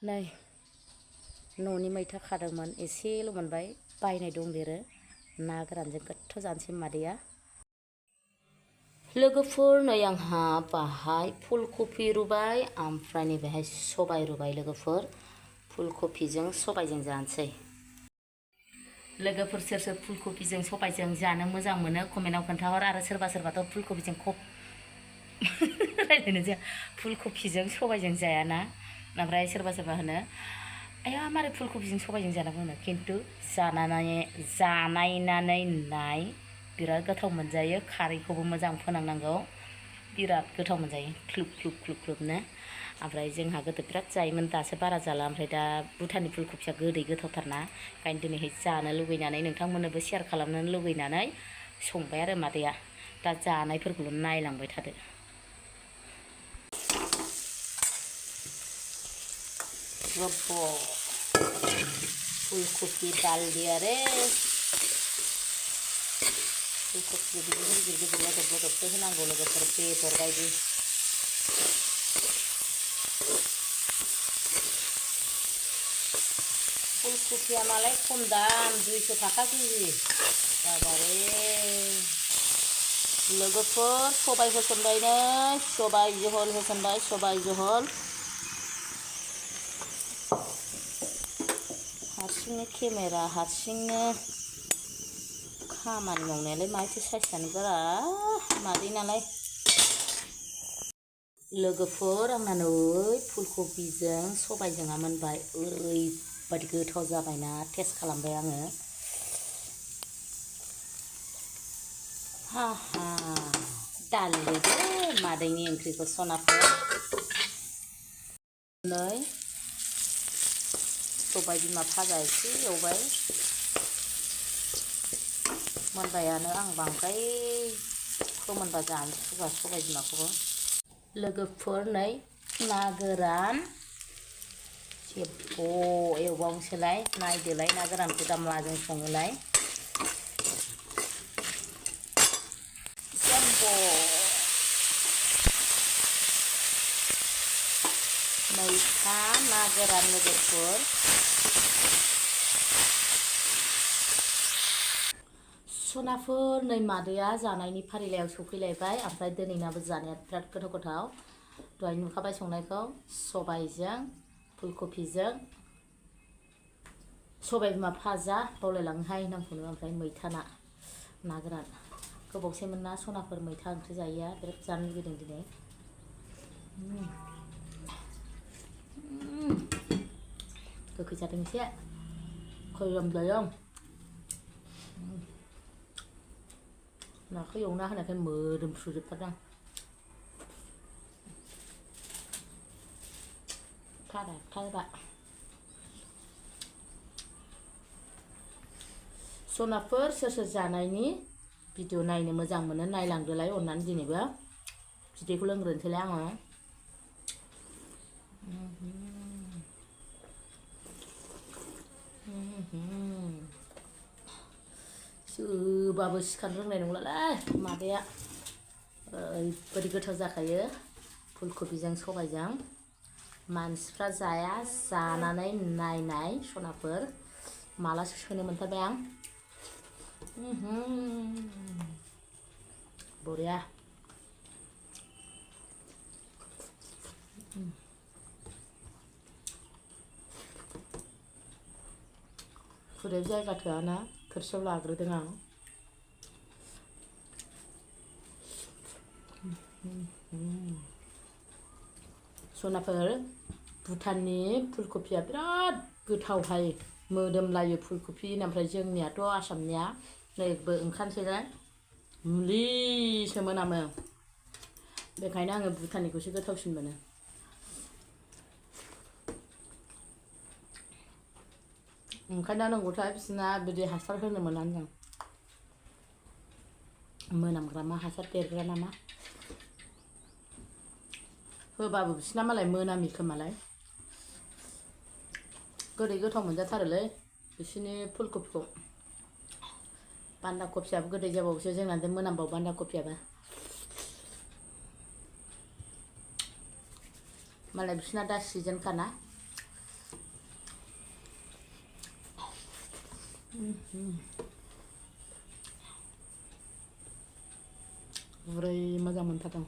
नै न'नि मैथा खादोंमोन एसेल' मोनबाय बायनाय दंदेरो ना गोरानजों गोथाव जानोसै मादैया। लोगोफोर नै आंहा बाहाय फुलकफि रुबाय ओमफ्राय नैबेहाय सबाय रुबाय लोगोफोर फुलकफिजों सबायजों जानोसै। लोगोफोर सोर सोर फुलकफिजों सबायजों जानो मोजां मोनो कमेन्टआव खोन्थाहर आरो सोरबा सोरबाथ' फुलकफिजों रायलायनो जाया फुलकफिजों सबायजों जायाना ओमफ्राय सोरबा सोरबा होनो आया मारै फुलकफिजों सबायजों जानांगौ होनो खिन्थु जानायनानै नाय बिराद गोथाव मोनजायो खारैखौबो मोजां फोनांनांगौ बिराद गोथाव मोनजायो क्लुब क्लुब क्लुब क्लुबनो। ओमफ्राय जोंहा गोदो बिराद जायोमोन दासो बारा जाला ओमफ्राय दा भुटाननि फुलकफिया गोदै गोथावथारना ओंखायनो दिनैहाय जानो लुगैनानै नोंथांमोननोबो शेयार खालामनो लुगैनानै संबाय आरो मादैया दा जानायफोरखौल' नायलांबाय थादो। फुलकफि दालि आरो फुलकफि बिदिनो गिदिर गिदिर बदब बदबसो होनांगौ लोगोफोर बेदर बायदि। फुलकफिया मालाय खम दाम 200 थाखा केजि बाबारे। लोगोफोर सबाय होसनबायनो सबाय जहल होसनबाय सबाय जहल हारसिंनो केमेरा हारसिंनो खामानि मावनायालाय माथो साइसआनो बारा मादै नालाय। लोगोफोर आंना नै फुलकफिजों सबायजोंआ मोनबाय ओरैबायदि गोथाव जाबायना टेस्ट खालामबाय आङो। हा हा दालिदो मादैनि ओंख्रिखौ सनाफोर नै सबाय बिमा भाजा एसे एवबाय मोनबायानो आं बांद्राय फोमोनबा जानो सुखुवा सबाय बिमाखौबो। लोगोफोर नै ना गोरान जेब्ब' एवबावनोसैलाय नायदोलाय ना गोरानखौ दा माजों सङोलाय जेब्ब' मैथा ना गोरान लोगोफोर सनाफोर नै मादैया जानायनि फारिलाइयाव सफैलायबाय ओमफ्राय दिनैनाबो जानाया बिराद गोथाव गोथाव दहाय नुखाबाय संनायखौ सबायजों फुलकफिजों सबाय बिमा भाजा बावलायलाङोहाय नामखौनो ओमफ्राय मैथा ना गोरान गोबावसैमोन ना सनाफोर मैथा ओंख्रि जायैया बिराद जानो लुगैदों दिनै। गोखै जादों एसे खैरोम दैरोम नाखौ एवना होनायखाय मोदोमफ्रुजोबथारदां खाराखैबा सनाफोर सोर सोर जानायनि भिडिअ नायनो मोजां मोनो नायलांदोलाय अननानै दिनैबो बिदैखौ लोंग्रोनोसैलाय आङो। जोबाबो सिखारनो रोंनाय नंलालै मादैया ओरैबायदि गोथाव जाखायो फुलकफिजों सबायजों मानसिफ्रा जाया जानानै नायनाय सनाफोर मालासो सोनो मोनथारबाय आं बरिया। खुरैयाव जायगा थोआना थोरसियाव लाग्रोदों आं। सनाफोर भुटाननि फुलकफिया बिराद गोथावहाय मोदोमलायो फुलकफि ओमफ्राय जोंनियाथ' आसामनिया नैबो ओंखारसैलाय मुलिसो मोनामो बेखायनो आङो भुटाननिखौसो गोथावसिन मोनो। ओंखायनो नांगौथाय बिसोरना बिदि हासार होनो मोना जों मोनामग्रा मा हासार देरग्रा नामा होबाबो बिसोरना मालाय मोनामि खोमालाय गोदै गोथाव मोनजाथारोलै बिसोरनि फुलकफिखौ। बान्दा कफियाबो गोदै जाबावोसो जोंना मोनामबाव बान्दा कफियाबो मालाय बिसोरना दा सिजोनखाना गुरै मोजां मोनथारदों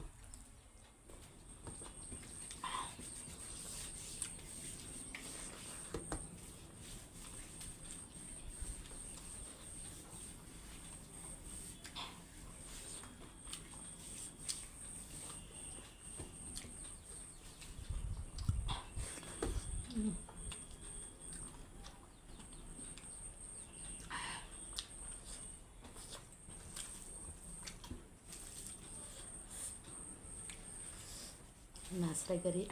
नास्राय गोरि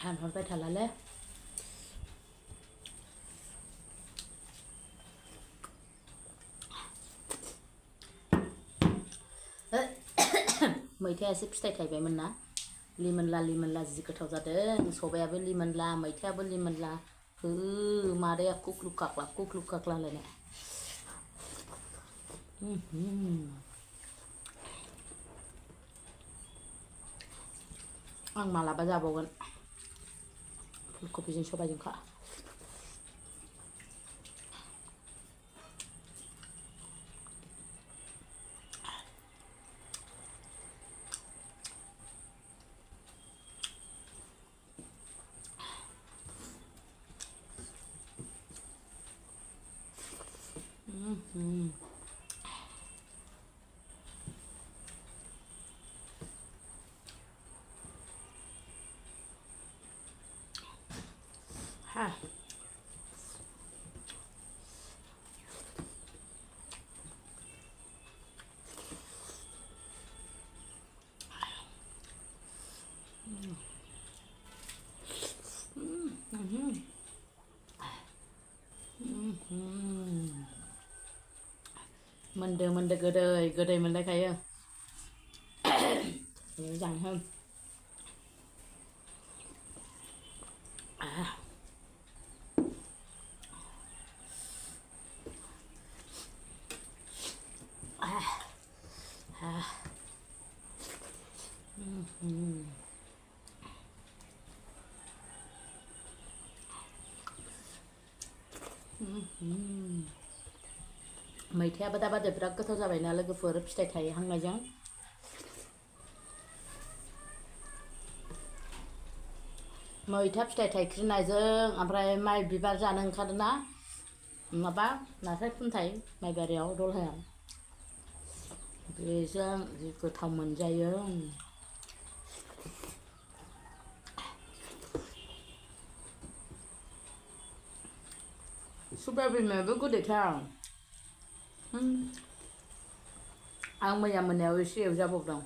हानहरबाय थालाले मैथाया एसे फिथाइ थाइबायमोन ना लिमोनला लिमोनला जि गोथाव जादों सबायाबो लिमोनला मैथायाबो लिमोनला हो मादैया कुक्लुक काक्लालायनाय आं मालाबा जाबावगोन फुलकबिजों सबायजोंखा ha मोनदो गोदै मोनलायखायो मोजांहाय मैथायाबो दाबादि बिराद गोथाव जाबायना लोगोफोर फिथाइ थायहांनायजों मैथा फिथाइ थाइख्रिनायजों ओमफ्राय माइ बिबार जानो ओंखारोना माबा नास्राय खुन्थाइ माइबारियाव दलहायाव बेजों जि गोथाव मोनजायो सबाय बिमायाबो गोदैथार आं मैया मोनायाव एसे एवजाबावदों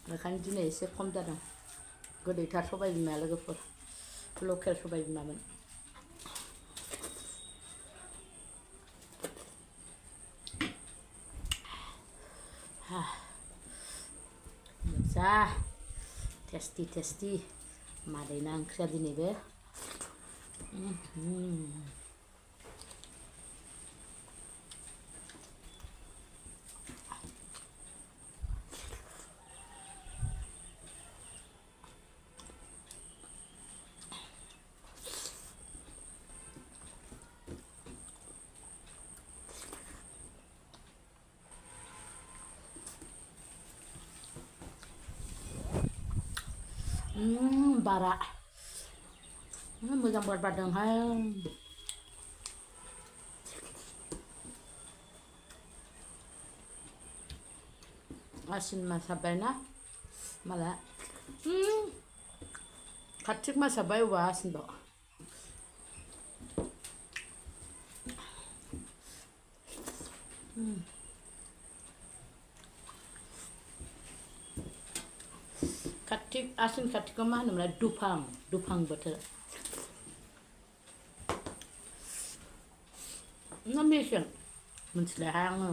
बेखायनो दिनै एसे खम जादों गोदैथार सबाय बिमाया लोगोफोर लकेल सबाय बिमामोन जा टेस्टि मादैना ओंख्रिया दिनैबो बारा मोजां बार बारदोंहाय आसिन मास हाबबायना माला कार्तिक मास हाबबाय अबा आसिनबाव कार्तिक आसिन कार्तिकखौ मा होनोमोनलाय दुफां बोथोर ना मेसें मिथिलाहाय आङो